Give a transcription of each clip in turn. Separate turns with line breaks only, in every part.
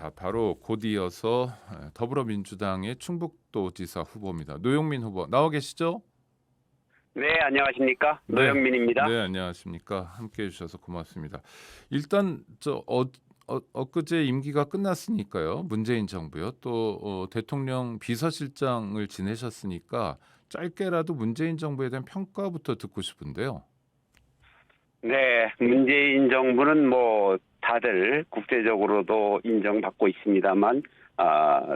자, 바로 곧 이어서 더불어민주당의 충북도지사 후보입니다. 노영민 후보 나와 계시죠?
네, 안녕하십니까?
네,
노영민입니다.
네, 안녕하십니까? 함께해 주셔서 고맙습니다. 일단 엊그제 임기가 끝났으니까요. 문재인 정부요. 또 대통령 비서실장을 지내셨으니까 짧게라도 문재인 정부에 대한 평가부터 듣고 싶은데요.
네, 문재인 정부는 뭐 다들 국제적으로도 인정받고 있습니다만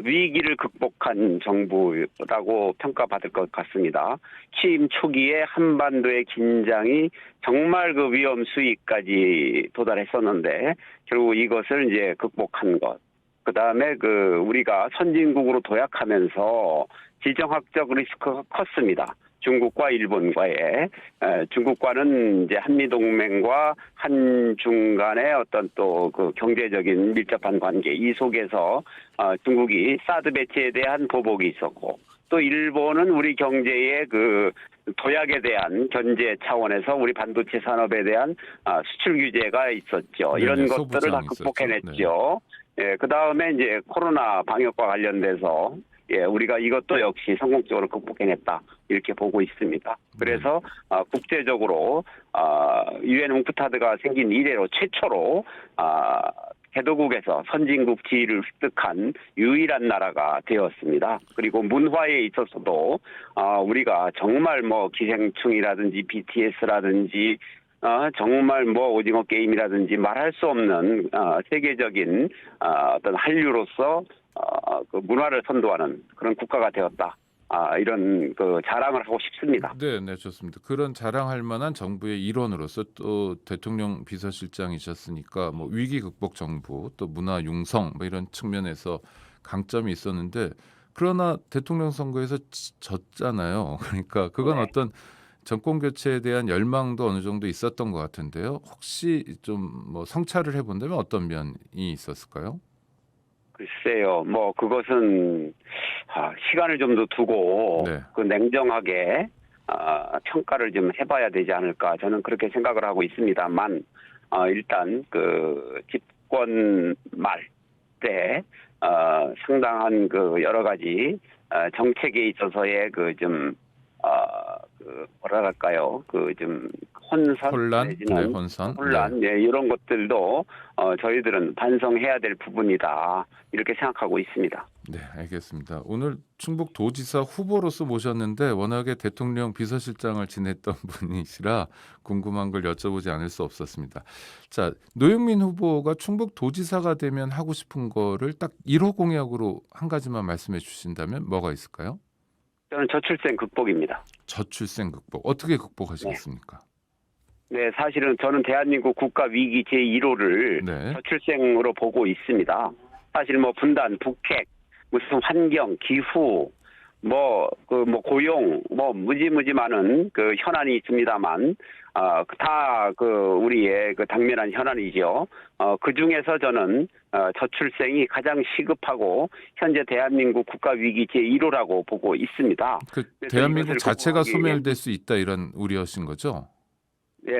위기를 극복한 정부라고 평가받을 것 같습니다. 취임 초기에 한반도의 긴장이 정말 그 위험 수위까지 도달했었는데 결국 이것을 이제 극복한 것. 그다음에 우리가 선진국으로 도약하면서 지정학적 리스크가 컸습니다. 중국과 일본과의 중국과는 이제 한미동맹과 한중 간의 어떤 또 그 경제적인 밀접한 관계 이 속에서 중국이 사드 배치에 대한 보복이 있었고 또 일본은 우리 경제의 그 도약에 대한 견제 차원에서 우리 반도체 산업에 대한 수출 규제가 있었죠.
네네,
이런 것들을 다
소부장이 있었죠.
극복해냈죠. 예, 그 다음에 이제 코로나 방역과 관련돼서 우리가 이것도 역시 성공적으로 극복해냈다 이렇게 보고 있습니다. 그래서 국제적으로 유엔 웅크타드가 생긴 이래로 최초로 개도국에서 선진국 지위를 획득한 유일한 나라가 되었습니다. 그리고 문화에 있어서도 우리가 정말 뭐 기생충이라든지 BTS라든지 정말 뭐 오징어 게임이라든지 말할 수 없는 세계적인 어떤 한류로서 그 문화를 선도하는 그런 국가가 되었다. 이런 그 자랑을 하고 싶습니다.
네, 네, 좋습니다. 그런 자랑할 만한 정부의 일원으로서 또 대통령 비서실장이셨으니까 뭐 위기 극복 정부 또 문화 융성 뭐 이런 측면에서 강점이 있었는데 그러나 대통령 선거에서 졌잖아요. 그러니까 그건
네.
어떤 정권 교체에 대한 열망도 어느 정도 있었던 것 같은데요. 혹시 좀 뭐 성찰을 해본다면 어떤 면이 있었을까요?
글쎄요, 뭐 그것은 시간을 좀 더 두고
네,
그 냉정하게 평가를 좀 해봐야 되지 않을까 저는 그렇게 생각을 하고 있습니다만 일단 그 집권 말 때 상당한 그 여러 가지 정책에 있어서의 그 뭐랄까요 그 좀 혼선
혼란, 네,
내지는
혼선, 네.
혼란 이런 것들도 저희들은 반성해야 될 부분이다 이렇게 생각하고 있습니다.
네, 알겠습니다. 오늘 충북도지사 후보로서 모셨는데 워낙에 대통령 비서실장을 지냈던 분이시라 궁금한 걸 여쭤보지 않을 수 없었습니다. 자, 노영민 후보가 충북도지사가 되면 하고 싶은 거를 딱 1호 공약으로 한 가지만 말씀해 주신다면 뭐가 있을까요?
저는 저출생 극복입니다.
저출생 극복. 어떻게
네.
극복하시겠습니까?
네, 사실은 저는 대한민국 국가 위기 제1호를
네,
저출생으로 보고 있습니다. 사실 뭐 분단, 북핵, 무슨 환경, 기후, 뭐 고용, 뭐 무지무지 많은 그 현안이 있습니다만, 다 그 우리의 그 당면한 현안이죠. 그 중에서 저는 저출생이 가장 시급하고 현재 대한민국 국가 위기 제1호라고 보고 있습니다.
그
그래서
대한민국
이것을
자체가
극복하기 위해
소멸될 수 있다 이런 우려신 거죠?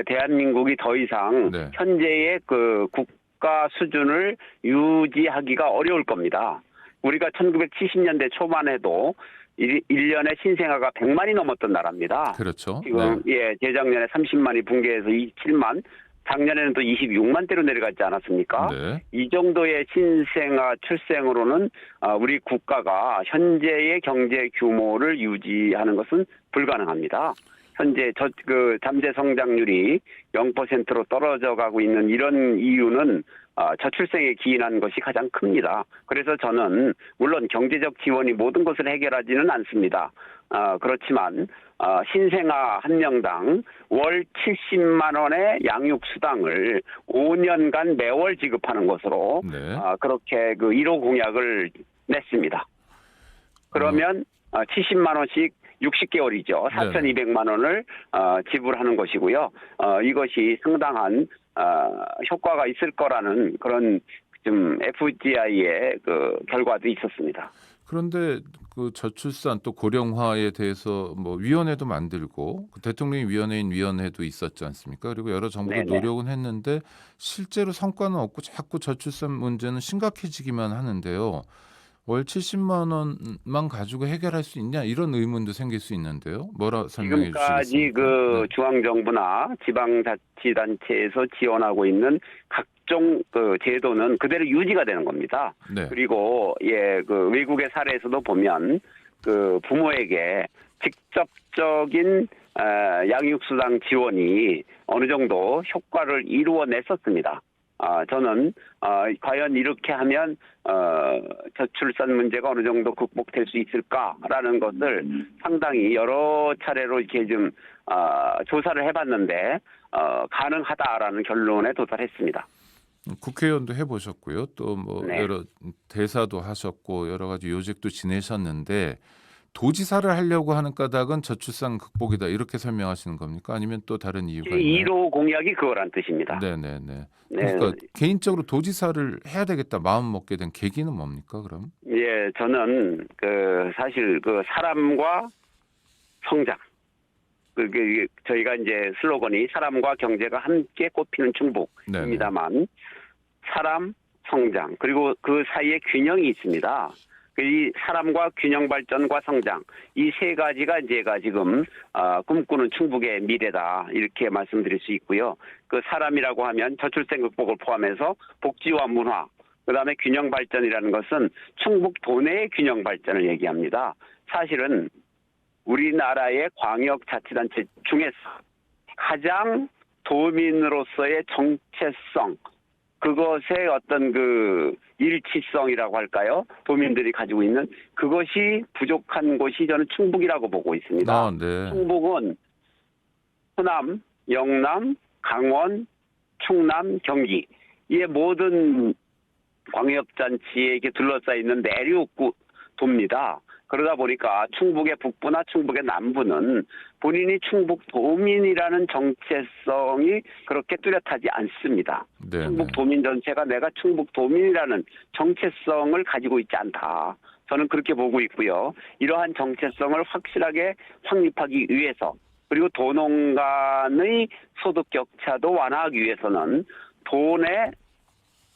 대한민국이 더 이상
네,
현재의 그 국가 수준을 유지하기가 어려울 겁니다. 우리가 1970년대 초반에도 1년에 신생아가 100만이 넘었던 나라입니다.
그렇죠. 네,
지금 재작년에 30만이 붕괴해서 27만, 작년에는 또 26만대로 내려갔지 않았습니까?
네.
이 정도의 신생아 출생으로는 우리 국가가 현재의 경제 규모를 유지하는 것은 불가능합니다. 현재 잠재 성장률이 0%로 떨어져 가고 있는 이런 이유는 저출생에 기인한 것이 가장 큽니다. 그래서 저는 물론 경제적 지원이 모든 것을 해결하지는 않습니다. 그렇지만 신생아 한 명당 월 70만 원의 양육 수당을 5년간 매월 지급하는 것으로
네.
그렇게 그 1호 공약을 냈습니다. 그러면 70만 원씩 60개월이죠.
네네.
4,200만 원을 지불하는 것이고요. 이것이 상당한 효과가 있을 거라는 그런 좀 FGI의 그 결과도 있었습니다.
그런데 그 저출산 또 고령화에 대해서 뭐 위원회도 만들고 그 대통령이 위원회인 위원회도 있었지 않습니까? 그리고 여러 정부도
네네.
노력은 했는데 실제로 성과는 없고 자꾸 저출산 문제는 심각해지기만 하는데요. 월 70만 원만 가지고 해결할 수 있냐 이런 의문도 생길 수 있는데요. 뭐라 설명해
지금까지
주시겠습니까?
그 중앙정부나 지방자치단체에서 지원하고 있는 각종 그 제도는 그대로 유지가 되는 겁니다.
네. 네.
그리고 그 외국의 사례에서도 보면 그 부모에게 직접적인 양육수당 지원이 어느 정도 효과를 이루어냈었습니다. 저는 과연 이렇게 하면 저출산 문제가 어느 정도 극복될 수 있을까라는 것을 상당히 여러 차례로 이렇게 좀 조사를 해봤는데 가능하다라는 결론에 도달했습니다.
국회의원도 해보셨고요. 또 뭐
네.
여러 대사도 하셨고 여러 가지 요직도 지내셨는데 도지사를 하려고 하는 까닭은 저출산 극복이다 이렇게 설명하시는 겁니까? 아니면 또 다른 이유가 있나요?
1호 공약이 그거란 뜻입니다.
네네네.
네.
그러니까 개인적으로 도지사를 해야 되겠다 마음 먹게 된 계기는 뭡니까? 그럼?
예, 저는 사실 사람과 성장. 저희가 이제 슬로건이 사람과 경제가 함께 꽃피는 충북입니다만 사람, 성장 그리고 그 사이에 균형이 있습니다. 이 사람과 균형 발전과 성장 이 세 가지가 제가 지금 꿈꾸는 충북의 미래다 이렇게 말씀드릴 수 있고요. 그 사람이라고 하면 저출생 극복을 포함해서 복지와 문화 그다음에 균형 발전이라는 것은 충북 도내의 균형 발전을 얘기합니다. 사실은 우리나라의 광역자치단체 중에서 가장 도민으로서의 정체성, 그것의 어떤 일치성이라고 할까요? 도민들이 가지고 있는 그것이 부족한 곳이 저는 충북이라고 보고 있습니다.
네.
충북은 호남, 영남, 강원, 충남, 경기 이 모든 광역단체에 이렇게 둘러싸여 있는 내륙 도입니다. 그러다 보니까 충북의 북부나 충북의 남부는 본인이 충북 도민이라는 정체성이 그렇게 뚜렷하지 않습니다.
네네.
충북 도민 전체가 내가 충북 도민이라는 정체성을 가지고 있지 않다. 저는 그렇게 보고 있고요. 이러한 정체성을 확실하게 확립하기 위해서 그리고 도농 간의 소득 격차도 완화하기 위해서는 도내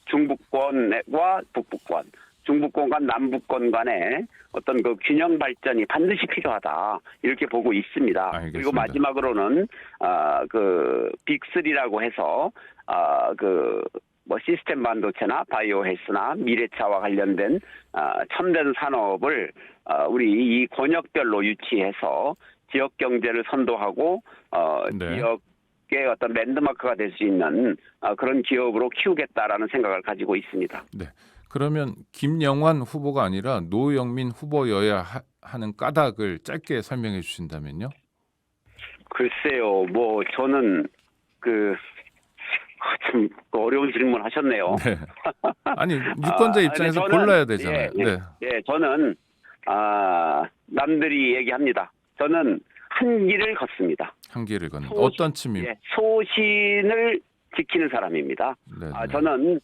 중부권과 북부권 중부권과 남부권 간의 어떤 균형 발전이 반드시 필요하다 이렇게 보고 있습니다.
알겠습니다.
그리고 마지막으로는 빅3라고 해서 시스템 반도체나 바이오 헬스나 미래차와 관련된 첨단 산업을 우리 이 권역별로 유치해서 지역 경제를 선도하고
네.
지역의 어떤 랜드마크가 될 수 있는 그런 기업으로 키우겠다라는 생각을 가지고 있습니다.
네. 그러면 김영환 후보가 아니라 노영민 후보여야 하는 까닭을 짧게 설명해 주신다면요?
글쎄요, 저는 참 어려운 질문 하셨네요.
네. 아니 유권자 입장에서
저는,
골라야 되잖아요. 네.
저는 남들이 얘기합니다. 저는 한 길을 걷습니다.
한계를 걷는 어떤 측면?
소신을 지키는 사람입니다.
네.
저는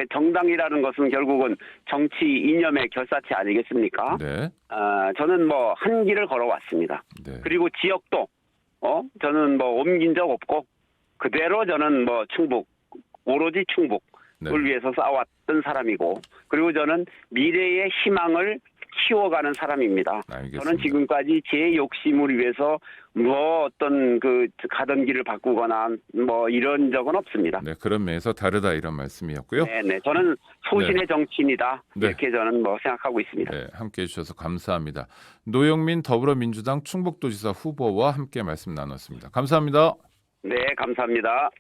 정당이라는 것은 결국은 정치 이념의 결사체 아니겠습니까?
네.
저는 한 길을 걸어왔습니다.
네.
그리고 지역도 저는 옮긴 적 없고 그대로 저는 충북 오로지 충북을
네.
위해서 싸웠던 사람이고 그리고 저는 미래의 희망을 키워가는 사람입니다.
알겠습니다.
저는 지금까지 제 욕심을 위해서 어떤 가던 길을 바꾸거나 이런 적은 없습니다.
네, 그런 면에서 다르다 이런 말씀이었고요.
네. 저는 소신의 정치인이다.
네.
이렇게 저는 생각하고 있습니다.
네, 함께 해주셔서 감사합니다. 노영민 더불어민주당 충북도지사 후보와 함께 말씀 나눴습니다. 감사합니다.
네, 감사합니다.